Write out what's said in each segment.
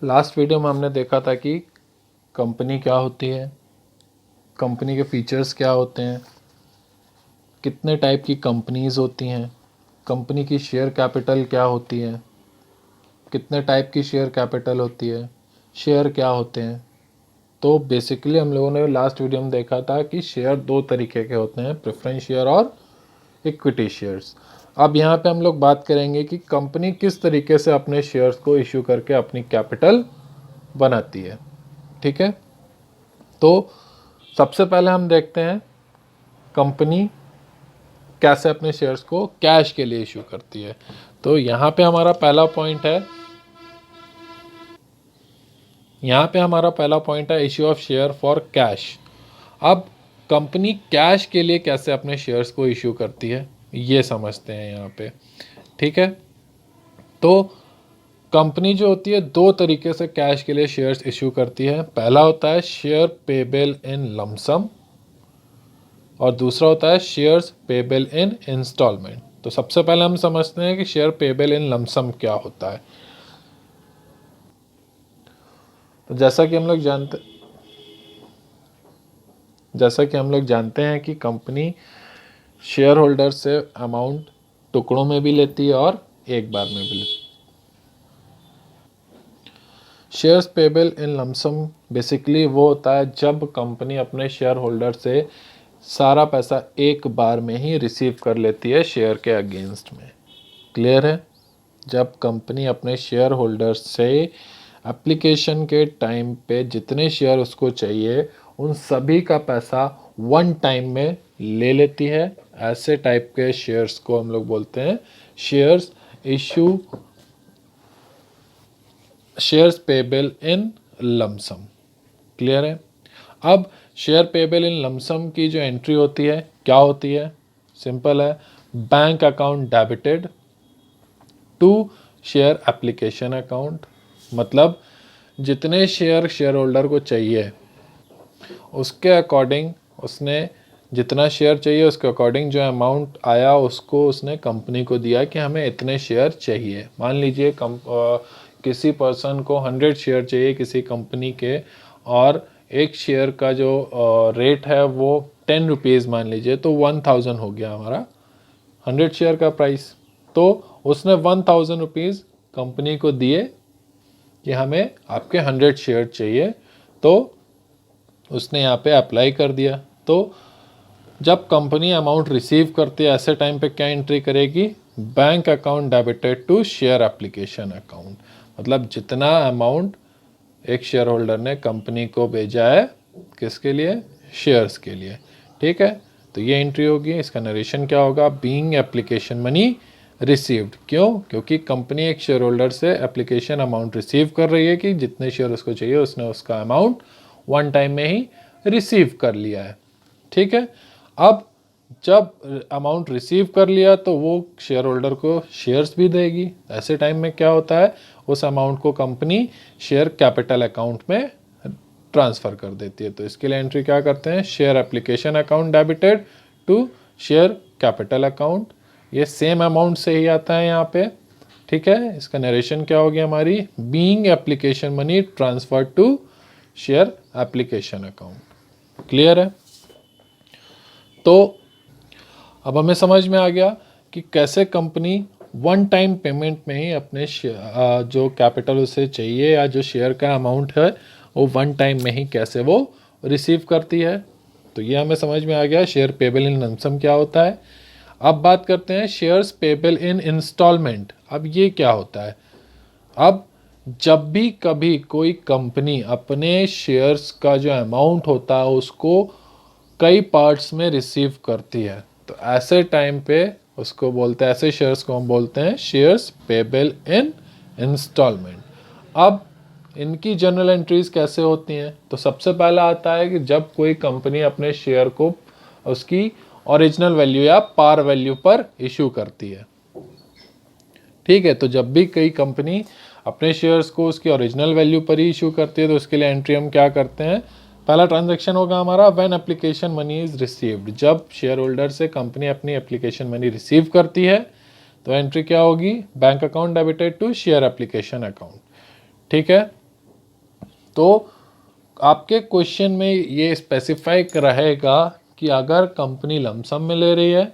Last video में हमने देखा था कि कंपनी क्या होती है, कंपनी के फीचर्स क्या होते हैं, कितने टाइप की कंपनीज होती हैं, कंपनी की शेयर कैपिटल क्या होती है, कितने टाइप की शेयर कैपिटल होती है, शेयर क्या होते हैं। तो बेसिकली हम लोगों ने लास्ट वीडियो में देखा था कि शेयर दो तरीके के होते हैं, प्रेफरेंस शेयर और इक्विटी शेयर्स। अब यहाँ पे हम लोग बात करेंगे कि कंपनी किस तरीके से अपने शेयर्स को इश्यू करके अपनी कैपिटल बनाती है। ठीक है, तो सबसे पहले हम देखते हैं कंपनी कैसे अपने शेयर्स को कैश के लिए इश्यू करती है। तो यहाँ पे हमारा पहला पॉइंट है, issue of share for cash. अब कंपनी कैश के लिए कैसे अपने शेयर्स को इश्यू करती है ये समझते हैं यहाँ पे। ठीक है, तो कंपनी जो होती है दो तरीके से कैश के लिए शेयर्स इश्यू करती है। पहला होता है शेयर पेबल इन लमसम और दूसरा होता है शेयर्स पेबल इन इंस्टॉलमेंट। तो सबसे पहले हम समझते हैं कि शेयर पेबल इन लमसम क्या होता है। तो जैसा कि हम लोग जानते हैं कि कंपनी शेयर होल्डर से अमाउंट टुकड़ों में भी लेती है और एक बार में भी लेती है। Shares payable in lump sum basically वो होता है जब कंपनी अपने शेयर होल्डर से सारा पैसा एक बार में ही रिसीव कर लेती है शेयर के अगेंस्ट में। क्लियर है? जब कंपनी अपने शेयर होल्डर से एप्लीकेशन के टाइम पे जितने शेयर उसको चाहिए उन सभी का पैसा वन टाइम में ले लेती है, ऐसे टाइप के शेयर्स को हम लोग बोलते हैं shares payable in lump sum. Clear है? अब शेयर पेबल इन लमसम की जो एंट्री होती है क्या होती है? सिंपल है, bank account debited to share application account. मतलब जितने शेयर होल्डर को चाहिए उसके अकॉर्डिंग उसने जितना शेयर चाहिए उसके अकॉर्डिंग जो अमाउंट आया उसको उसने कंपनी को दिया कि हमें इतने शेयर चाहिए। मान लीजिए किसी पर्सन को 100 शेयर चाहिए किसी कंपनी के और एक शेयर का जो रेट है वो 10 रुपीज़ मान लीजिए, तो 1000 हो गया हमारा 100 शेयर का प्राइस। तो उसने 1000 रुपीज़ कंपनी को दिए कि हमें आपके 100 शेयर चाहिए, तो उसने यहाँ पे अप्लाई कर दिया। तो जब कंपनी अमाउंट रिसीव करती है ऐसे टाइम पे क्या एंट्री करेगी? Bank account debited to share application account. मतलब जितना अमाउंट एक शेयर होल्डर ने कंपनी को भेजा है किसके लिए? शेयर्स के लिए। ठीक है, तो ये एंट्री होगी। इसका नरेशन क्या होगा? Being application money received. क्यों? क्योंकि कंपनी एक शेयर होल्डर से एप्लीकेशन अमाउंट रिसीव कर रही है कि जितने शेयर उसको चाहिए उसने उसका अमाउंट वन टाइम में ही रिसीव कर लिया है। ठीक है, अब जब अमाउंट रिसीव कर लिया तो वो शेयर होल्डर को शेयर्स भी देगी। ऐसे टाइम में क्या होता है? उस अमाउंट को कंपनी शेयर कैपिटल अकाउंट में ट्रांसफ़र कर देती है। तो इसके लिए एंट्री क्या करते हैं? Share application account debited to share capital account. ये सेम अमाउंट से ही आता है यहाँ पे। ठीक है, इसका नरेशन क्या होगी हमारी? Being application money transfer to share application account. Clear है? तो अब हमें समझ में आ गया कि कैसे कंपनी वन टाइम पेमेंट में ही अपने जो कैपिटल उसे चाहिए या जो शेयर का अमाउंट है वो वन टाइम में ही कैसे वो रिसीव करती है। तो ये हमें समझ में आ गया शेयर पेबल इन लमसम क्या होता है। अब बात करते हैं शेयर्स पेबल इन इंस्टॉलमेंट। अब ये क्या होता है? अब जब भी कभी कोई कंपनी अपने शेयर्स का जो अमाउंट होता है उसको कई पार्ट्स में रिसीव करती है तो ऐसे टाइम पे उसको बोलते हैं, ऐसे शेयर्स को हम बोलते हैं शेयर्स पेबल इन इंस्टॉलमेंट। अब इनकी जनरल एंट्रीज कैसे होती हैं? तो सबसे पहला आता है कि जब कोई कंपनी अपने शेयर को उसकी ओरिजिनल वैल्यू या पार वैल्यू पर इशू करती है। ठीक है, तो जब भी कोई कंपनी अपने शेयर्स को उसकी ओरिजिनल वैल्यू पर ही इशू करती है तो उसके लिए एंट्री हम क्या करते हैं? पहला ट्रांजैक्शन होगा हमारा when application money is received. जब शेयर होल्डर से कंपनी अपनी एप्लीकेशन मनी रिसीव करती है तो एंट्री क्या होगी? Bank account debited to share application account. ठीक है, तो आपके क्वेश्चन में ये स्पेसिफाई रहेगा कि अगर कंपनी लमसम में ले रही है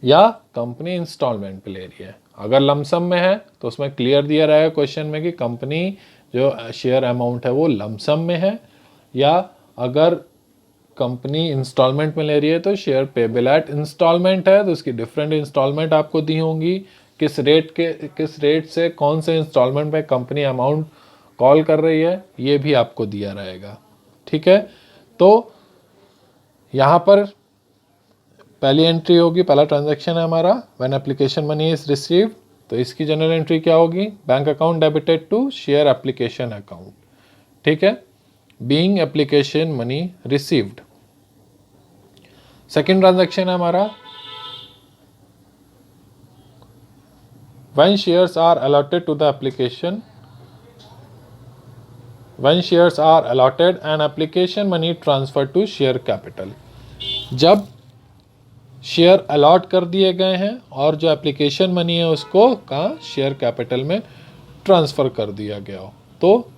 या कंपनी इंस्टॉलमेंट पे ले रही है। अगर लमसम में है तो उसमें क्लियर दिया रहेगा क्वेश्चन में कि कंपनी जो शेयर अमाउंट है वो लमसम में है, या अगर कंपनी इंस्टॉलमेंट में ले रही है तो शेयर पेबल एट इंस्टॉलमेंट है, तो उसकी डिफरेंट इंस्टॉलमेंट आपको दी होंगी, किस रेट से कौन से इंस्टॉलमेंट में कंपनी अमाउंट कॉल कर रही है, ये भी आपको दिया रहेगा। ठीक है, तो यहाँ पर पहली एंट्री होगी, पहला ट्रांजैक्शन है हमारा when application money is received, तो इसकी जनरल एंट्री क्या होगी, bank account debited to share application account. ठीक है, being application money received. Second transaction है हमारा when shares are allotted to the application, when shares are allotted and application money transferred to share capital। जब share allot कर दिए गए हैं और जो एप्लीकेशन मनी है उसको कहाँ शेयर कैपिटल में ट्रांसफर कर दिया गया हो, तो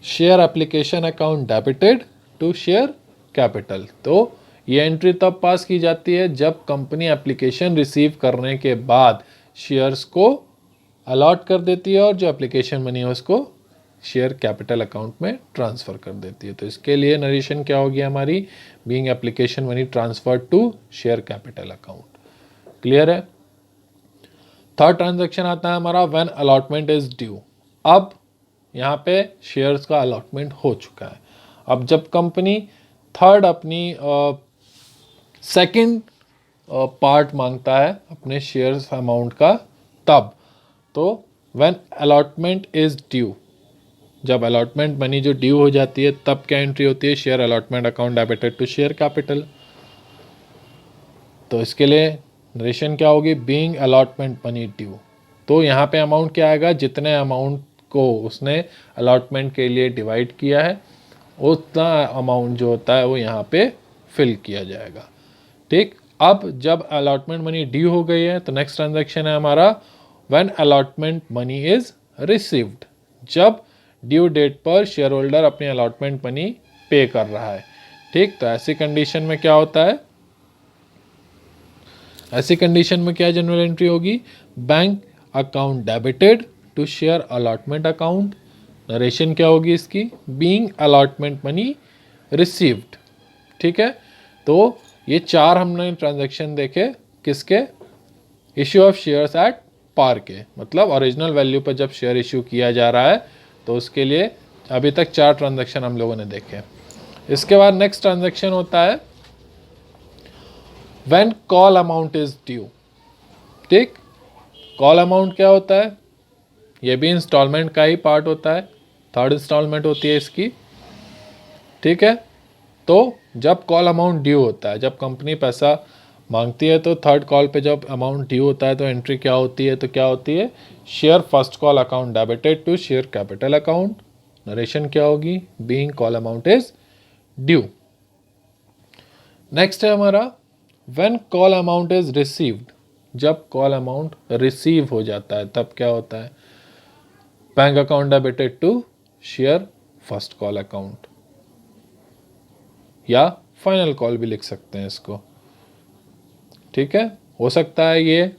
share application account debited to share capital. तो ये एंट्री तब पास की जाती है जब कंपनी एप्लीकेशन रिसीव करने के बाद शेयर्स को अलॉट कर देती है और जो एप्लीकेशन मनी है उसको शेयर कैपिटल अकाउंट में ट्रांसफ़र कर देती है। तो इसके लिए नरेशन क्या होगी हमारी, being application money transfer to share capital account. Clear है। थर्ड ट्रांजैक्शन आता है हमारा व्हेन अलॉटमेंट इज ड्यू। अब यहाँ पे शेयर्स का अलॉटमेंट हो चुका है। अब जब कंपनी थर्ड अपनी सेकंड पार्ट मांगता है अपने शेयर्स अमाउंट का, तब तो व्हेन अलॉटमेंट इज ड्यू, जब अलॉटमेंट मनी जो ड्यू हो जाती है तब क्या एंट्री होती है, share allotment account debited to share capital. तो इसके लिए नरेशन क्या होगी, बीइंग अलॉटमेंट मनी ड्यू। तो यहाँ पे अमाउंट क्या आएगा, जितने अमाउंट को उसने अलॉटमेंट के लिए डिवाइड किया है उतना अमाउंट जो होता है वो यहाँ पे फिल किया जाएगा। ठीक, अब जब अलॉटमेंट मनी ड्यू हो गई है तो नेक्स्ट ट्रांजैक्शन है हमारा when allotment money is received. जब ड्यू डेट पर शेयर होल्डर अपनी अलॉटमेंट मनी पे कर रहा है। ठीक, तो ऐसी कंडीशन में क्या होता है, ऐसी कंडीशन में क्या जनरल एंट्री होगी, bank account debited to share allotment account. Narration क्या होगी इसकी, बीइंग अलॉटमेंट मनी रिसीव्ड। ठीक है, तो ये चार हमने ट्रांजैक्शन देखे किसके, issue of shares at par के, मतलब ओरिजिनल वैल्यू पर जब शेयर इश्यू किया जा रहा है तो उसके लिए अभी तक चार ट्रांजैक्शन हम लोगों ने देखे। इसके बाद नेक्स्ट ट्रांजैक्शन होता है when call amount is due. ठीक, कॉल अमाउंट क्या होता है, ये भी इंस्टॉलमेंट का ही पार्ट होता है, थर्ड इंस्टॉलमेंट होती है इसकी। ठीक है, तो जब कॉल अमाउंट ड्यू होता है, जब कंपनी पैसा मांगती है तो थर्ड कॉल पे जब अमाउंट ड्यू होता है तो एंट्री क्या होती है, तो क्या होती है, share first call account debited to share capital account. Narration क्या होगी, being call amount is due. Next है हमारा when call amount is received. जब कॉल अमाउंट रिसीव हो जाता है तब क्या होता है, bank account debited to share first call account, या फाइनल कॉल भी लिख सकते हैं इसको। ठीक है, हो सकता है ये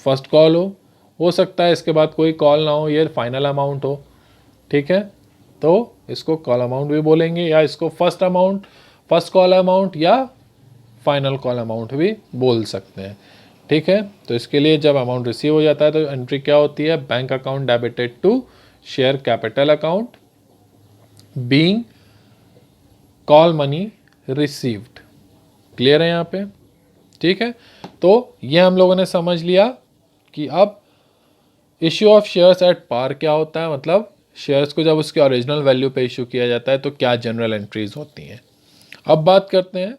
फर्स्ट कॉल हो सकता है इसके बाद कोई कॉल ना हो, ये फाइनल अमाउंट हो। ठीक है, तो इसको कॉल अमाउंट भी बोलेंगे, या इसको फर्स्ट कॉल अमाउंट या फाइनल कॉल अमाउंट भी बोल सकते हैं। ठीक है, तो इसके लिए जब अमाउंट रिसीव हो जाता है तो एंट्री क्या होती है, bank account debited to share capital account, being call money received. Clear है यहाँ पे। ठीक है, तो ये हम लोगों ने समझ लिया कि अब issue of shares at par क्या होता है, मतलब शेयर्स को जब उसके ओरिजिनल वैल्यू पे इशू किया जाता है तो क्या जनरल एंट्रीज होती हैं। अब बात करते हैं,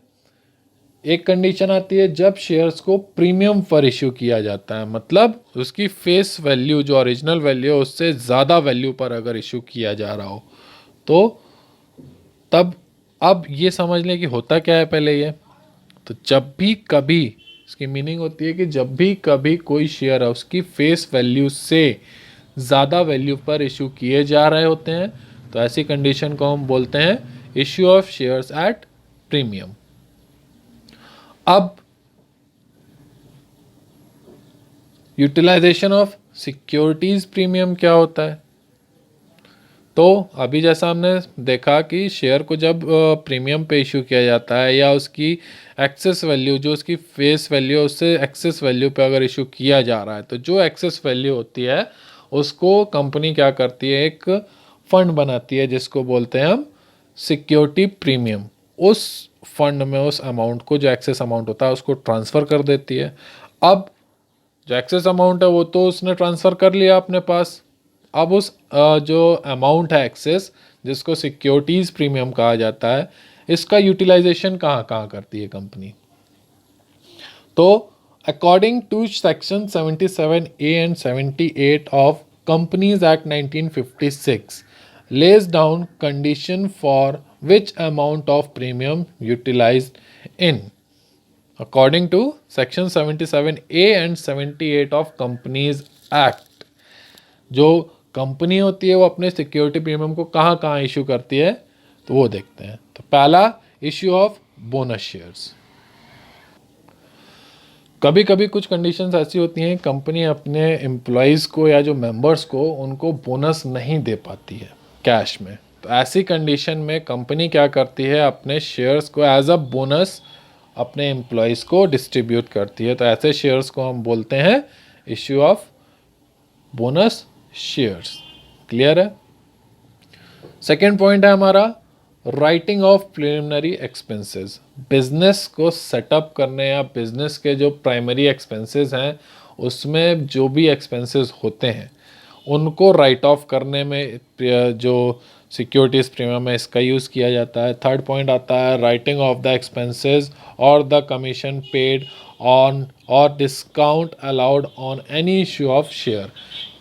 एक कंडीशन आती है जब शेयर्स को प्रीमियम पर इशू किया जाता है, मतलब उसकी फेस वैल्यू जो ओरिजिनल वैल्यू है उससे ज़्यादा वैल्यू पर अगर इशू किया जा रहा हो, तो तब अब ये समझ लें कि होता क्या है पहले ये, तो जब भी कभी, इसकी मीनिंग होती है कि जब भी कभी कोई शेयर है उसकी फेस वैल्यू से ज़्यादा वैल्यू पर इशू किए जा रहे होते हैं, तो ऐसी कंडीशन को हम बोलते हैं issue of shares at premium. अब यूटिलाइजेशन ऑफ सिक्योरिटीज प्रीमियम क्या होता है? तो अभी जैसा हमने देखा कि शेयर को जब प्रीमियम पे इशू किया जाता है या उसकी एक्सेस वैल्यू जो उसकी फेस वैल्यू है उससे एक्सेस वैल्यू पे अगर इशू किया जा रहा है, तो जो एक्सेस वैल्यू होती है उसको कंपनी क्या करती है, एक फंड बनाती है जिसको बोलते हैं हम सिक्योरिटी प्रीमियम। उस फंड में उस अमाउंट को, जो एक्सेस अमाउंट होता है, उसको ट्रांसफ़र कर देती है। अब जो एक्सेस अमाउंट है वो तो उसने ट्रांसफ़र कर लिया अपने पास। अब उस जो अमाउंट है एक्सेस, जिसको सिक्योरिटीज़ प्रीमियम कहा जाता है, इसका यूटिलाइजेशन कहाँ कहाँ करती है कंपनी? तो according to section 77A and 78 of companies act 1956 lays down condition for which amount of premium utilized in. According to section 77A and 78 of Companies Act, जो कंपनी होती है वो अपने सिक्योरिटी प्रीमियम को कहाँ कहाँ इशू करती है, तो वो देखते हैं। तो पहला, इश्यू ऑफ बोनस शेयर्स। कभी कभी कुछ कंडीशंस ऐसी होती हैं, कंपनी अपने एम्प्लॉयज़ को या जो मेंबर्स को उनको बोनस नहीं दे पाती है कैश में। तो ऐसी कंडीशन में कंपनी क्या करती है, अपने शेयर्स को एज अ बोनस अपने एम्प्लॉयज़ को डिस्ट्रीब्यूट करती है। तो ऐसे शेयर्स को हम बोलते हैं issue of bonus shares. Clear है? सेकेंड पॉइंट है हमारा writing of preliminary expenses. Business को सेटअप करने या बिजनेस के जो प्राइमरी एक्सपेंसेस हैं उसमें जो भी एक्सपेंसेस होते हैं उनको राइट ऑफ करने में जो सिक्योरिटीज प्रीमियम है इसका यूज़ किया जाता है। थर्ड पॉइंट आता है राइटिंग ऑफ द एक्सपेंसेस और द कमीशन पेड ऑन और discount allowed on any issue of share.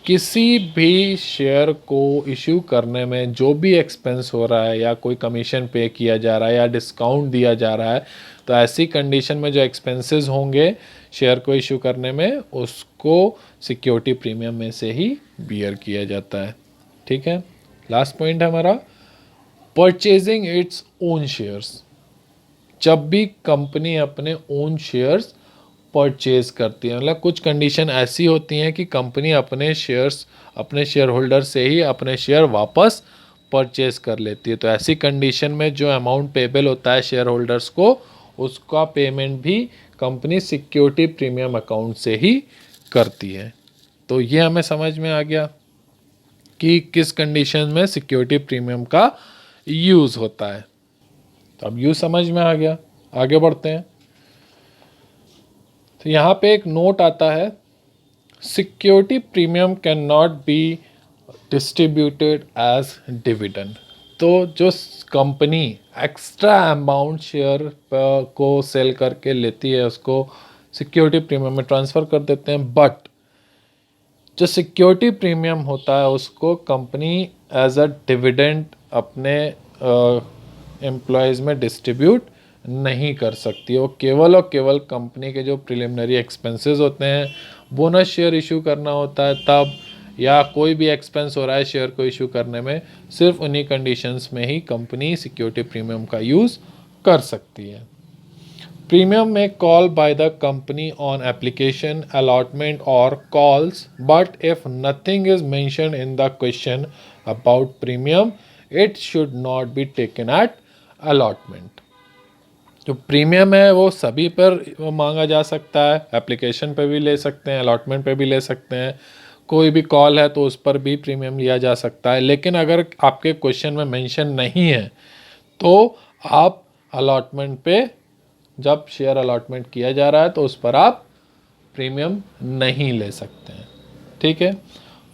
किसी भी शेयर को इशू करने में जो भी एक्सपेंस हो रहा है या कोई कमीशन पे किया जा रहा है या डिस्काउंट दिया जा रहा है, तो ऐसी कंडीशन में जो एक्सपेंसेस होंगे शेयर को इशू करने में, उसको सिक्योरिटी प्रीमियम में से ही बियर किया जाता है। ठीक है। लास्ट पॉइंट है हमारा परचेजिंग इट्स ओन शेयर्स। जब भी कंपनी अपने ओन शेयर्स परचेज करती है, मतलब कुछ कंडीशन ऐसी होती हैं कि कंपनी अपने शेयर्स अपने शेयर होल्डर से ही अपने शेयर वापस परचेज कर लेती है। तो ऐसी कंडीशन में जो अमाउंट पेबल होता है शेयर होल्डर्स को, उसका पेमेंट भी कंपनी सिक्योरिटी प्रीमियम अकाउंट से ही करती है। तो ये हमें समझ में आ गया कि किस कंडीशन में सिक्योरिटी प्रीमियम का यूज़ होता है। तो अब यूज़ समझ में आ गया, आगे बढ़ते हैं। तो यहाँ पे एक नोट आता है, security premium can not be distributed as dividend. तो जो कंपनी एक्स्ट्रा अमाउंट शेयर को सेल करके लेती है उसको सिक्योरिटी प्रीमियम में ट्रांसफ़र कर देते हैं, बट जो सिक्योरिटी प्रीमियम होता है उसको कंपनी एज अ डिविडेंड अपने एम्प्लॉयज़ में डिस्ट्रीब्यूट नहीं कर सकती। वो केवल और केवल कंपनी के जो प्रिलिमिनरी एक्सपेंसेस होते हैं, बोनस शेयर इशू करना होता है तब, या कोई भी एक्सपेंस हो रहा है शेयर को इशू करने में, सिर्फ उन्हीं कंडीशंस में ही कंपनी सिक्योरिटी प्रीमियम का यूज़ कर सकती है। Premium may call by the company on application, allotment or calls, but if nothing is mentioned in the question about premium, it should not be taken at allotment. जो premium है वो सभी पर मांगा जा सकता है, एप्लीकेशन पे भी ले सकते हैं, अलॉटमेंट पे भी ले सकते हैं, कोई भी कॉल है तो उस पर भी प्रीमियम लिया जा सकता है। लेकिन अगर आपके क्वेश्चन में मेंशन नहीं है तो आप अलॉटमेंट पे, जब शेयर अलॉटमेंट किया जा रहा है तो उस पर आप प्रीमियम नहीं ले सकते हैं। ठीक है।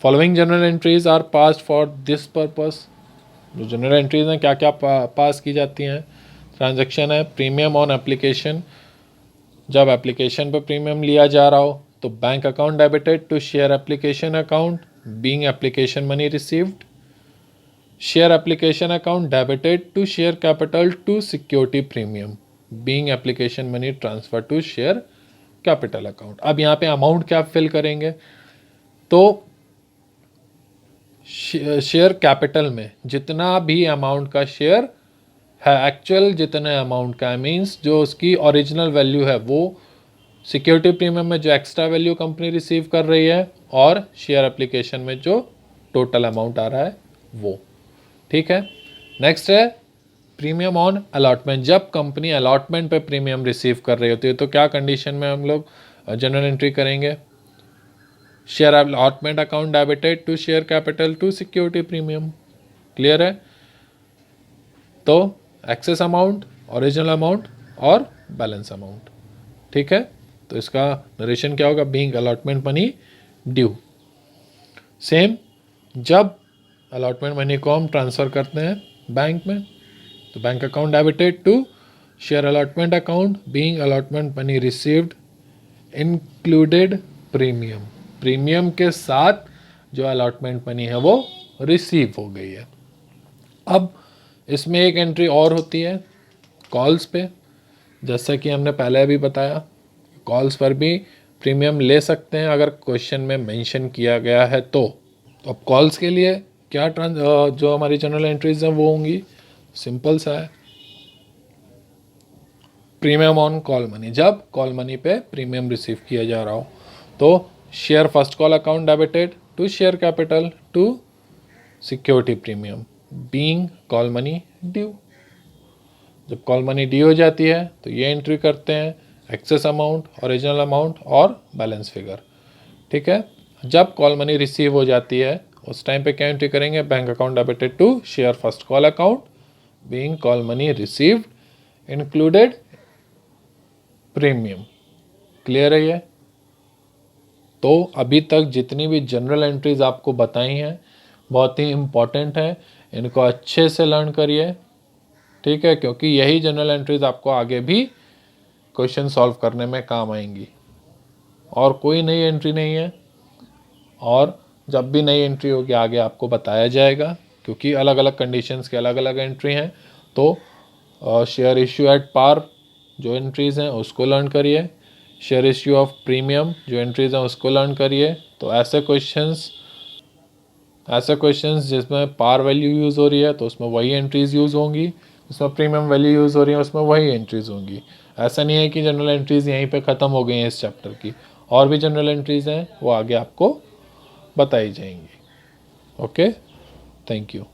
Following journal entries are passed for this purpose. जो जनरल एंट्रीज हैं क्या क्या पास की जाती हैं? ट्रांजैक्शन है प्रीमियम ऑन एप्लीकेशन, जब एप्लीकेशन पर प्रीमियम लिया जा रहा हो तो bank account debited to share application account being application money received, share application account debited to share capital to security premium being application money transfer to share capital account. अब यहाँ पे amount क्या fill करेंगे? तो share capital में जितना भी amount का शेयर है, एक्चुअल जितने अमाउंट का, मीन्स जो उसकी ओरिजिनल वैल्यू है वो सिक्योरिटी प्रीमियम में जो एक्स्ट्रा वैल्यू कंपनी रिसीव कर रही है और शेयर एप्लीकेशन में जो टोटल अमाउंट आ रहा है वो। ठीक है। नेक्स्ट है प्रीमियम ऑन अलॉटमेंट। जब कंपनी अलॉटमेंट पे प्रीमियम रिसीव कर रही होती है तो क्या कंडीशन में हम लोग जनरल एंट्री करेंगे? Share allotment account debited to share capital to security premium. Clear है? तो एक्सेस अमाउंट, ओरिजिनल अमाउंट और बैलेंस अमाउंट। ठीक है। तो इसका नरेशन क्या होगा? Being allotment money due. Same जब अलॉटमेंट मनी को हम ट्रांसफ़र करते हैं बैंक में, तो bank account debited to share allotment account being allotment money received included premium. Premium के साथ जो अलॉटमेंट मनी है वो रिसीव हो गई है। अब इसमें एक एंट्री और होती है कॉल्स पे। जैसा कि हमने पहले भी बताया, कॉल्स पर भी प्रीमियम ले सकते हैं अगर क्वेश्चन में मेंशन किया गया है तो। अब कॉल्स के लिए क्या जो हमारी जनरल एंट्रीज हैं वो होंगी, सिंपल सा है, प्रीमियम ऑन कॉल मनी। जब कॉल मनी पे प्रीमियम रिसीव किया जा रहा हो तो share first call account debited to share capital to security premium being call money due. जब कॉल मनी ड्यू हो जाती है तो ये एंट्री करते हैं, एक्सेस अमाउंट, ओरिजिनल अमाउंट और बैलेंस फिगर। ठीक है। जब कॉल मनी रिसीव हो जाती है उस टाइम पे क्या एंट्री करेंगे? Bank account debited to share first call account being call money received included premium. Clear है ये? तो अभी तक जितनी भी जनरल एंट्रीज आपको बताई हैं बहुत ही इम्पॉर्टेंट है, इनको अच्छे से लर्न करिए। ठीक है, क्योंकि यही जनरल एंट्रीज आपको आगे भी क्वेश्चन सॉल्व करने में काम आएंगी। और कोई नई एंट्री नहीं है, और जब भी नई एंट्री होगी आगे आपको बताया जाएगा, क्योंकि अलग अलग कंडीशंस के अलग अलग एंट्री हैं। तो शेयर इश्यू एट पार जो एंट्रीज़ हैं उसको लर्न करिए, शेयर इश्यू ऑफ प्रीमियम जो एंट्रीज़ हैं उसको लर्न करिए। तो ऐसे क्वेश्चंस जिसमें पार वैल्यू यूज़ हो रही है तो उसमें वही एंट्रीज़ यूज़ होंगी, जिसमें प्रीमियम वैल्यू यूज़ हो रही है उसमें वही एंट्रीज़ होंगी। ऐसा नहीं है कि जनरल एंट्रीज़ यहीं पे ख़त्म हो गई हैं इस चैप्टर की, और भी जनरल एंट्रीज़ हैं वो आगे आपको बताई जाएंगी। Okay, thank you.